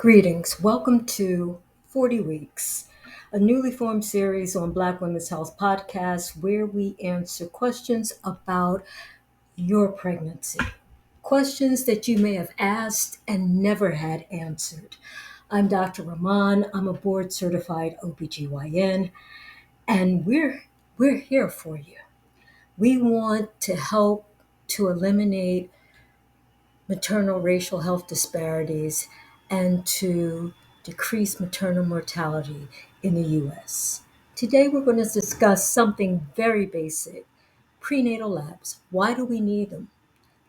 Greetings. Welcome to 40 Weeks, a newly formed series on Black Women's Health podcast where we answer questions about your pregnancy. Questions that you may have asked and never had answered. I'm Dr. Rahman. I'm a board certified OBGYN, and we're here for you. We want to help to eliminate maternal racial health disparities and to decrease maternal mortality in the US. Today, we're going to discuss something very basic: prenatal labs. Why do we need them?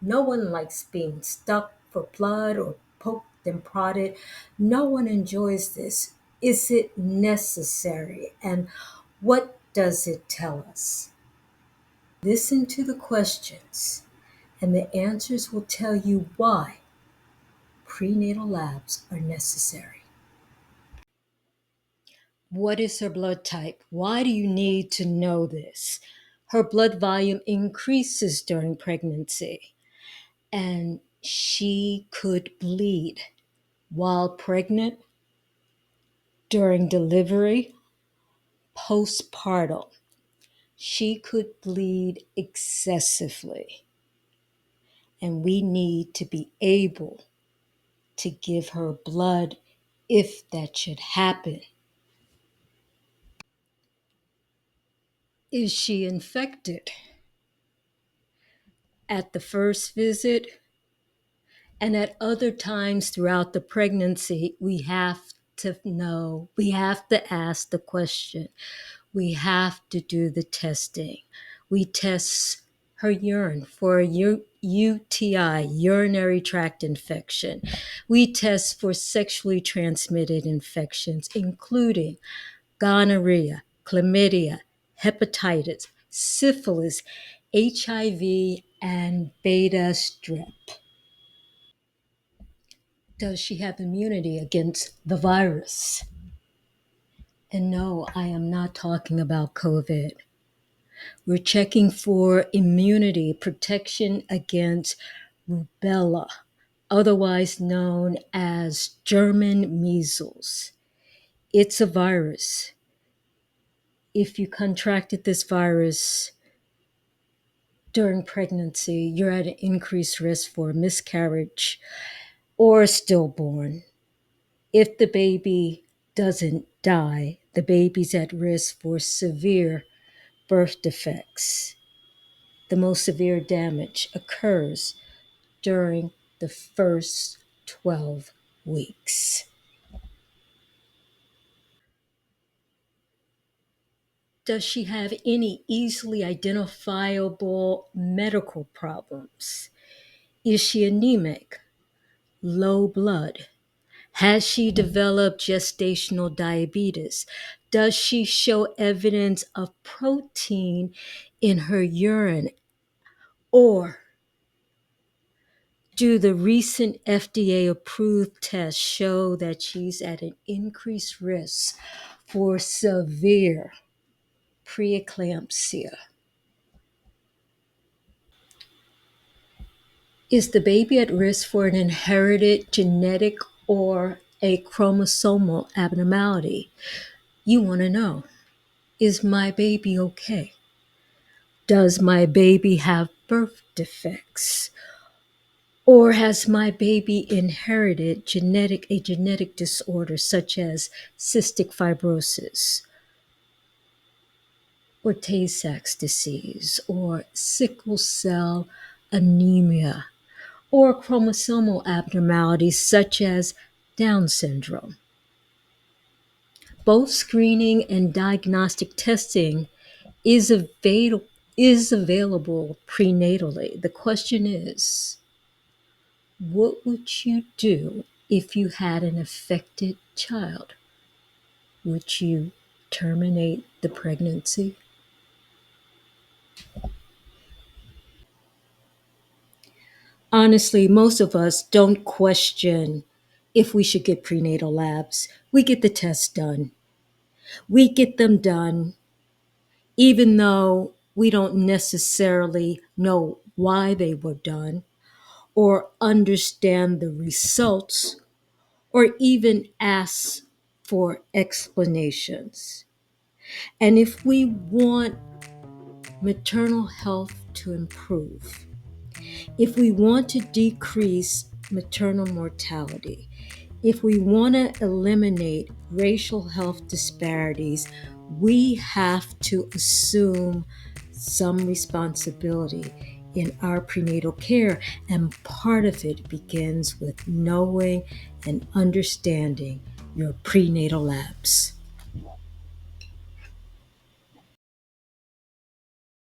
No one likes being stuck for blood or poked and prodded. No one enjoys this. Is it necessary? And what does it tell us? Listen to the questions, and the answers will tell you why prenatal labs are necessary. What is her blood type? Why do you need to know this? Her blood volume increases during pregnancy, and she could bleed while pregnant, during delivery, postpartum. She could bleed excessively, and we need to be able to give her blood if that should happen. Is she infected? At the first visit and at other times throughout the pregnancy, we have to know, we have to ask the question, we have to do the testing. We test her urine for a UTI, urinary tract infection. We test for sexually transmitted infections, including gonorrhea, chlamydia, hepatitis, syphilis, HIV, and beta strep. Does she have immunity against the virus? And no, I am not talking about COVID. We're checking for immunity, protection against rubella, otherwise known as German measles. It's a virus. If you contracted this virus during pregnancy, you're at an increased risk for miscarriage or stillborn. If the baby doesn't die, the baby's at risk for severe birth defects. The most severe damage occurs during the first 12 weeks. Does she have any easily identifiable medical problems? Is she anemic? Low blood? Has she developed gestational diabetes? Does she show evidence of protein in her urine? Or do the recent FDA approved tests show that she's at an increased risk for severe preeclampsia? Is the baby at risk for an inherited genetic or a chromosomal abnormality? You want to know, is my baby okay? Does my baby have birth defects? Or has my baby inherited a genetic disorder such as cystic fibrosis or Tay-Sachs disease or sickle cell anemia or chromosomal abnormalities such as Down syndrome? Both screening and diagnostic testing is available prenatally. The question is, what would you do if you had an affected child? Would you terminate the pregnancy? Honestly, most of us don't question if we should get prenatal labs. We get the tests done. We get them done even though we don't necessarily know why they were done or understand the results or even ask for explanations. And if we want maternal health to improve, if we want to decrease maternal mortality, if we want to eliminate racial health disparities, we have to assume some responsibility in our prenatal care. And part of it begins with knowing and understanding your prenatal labs.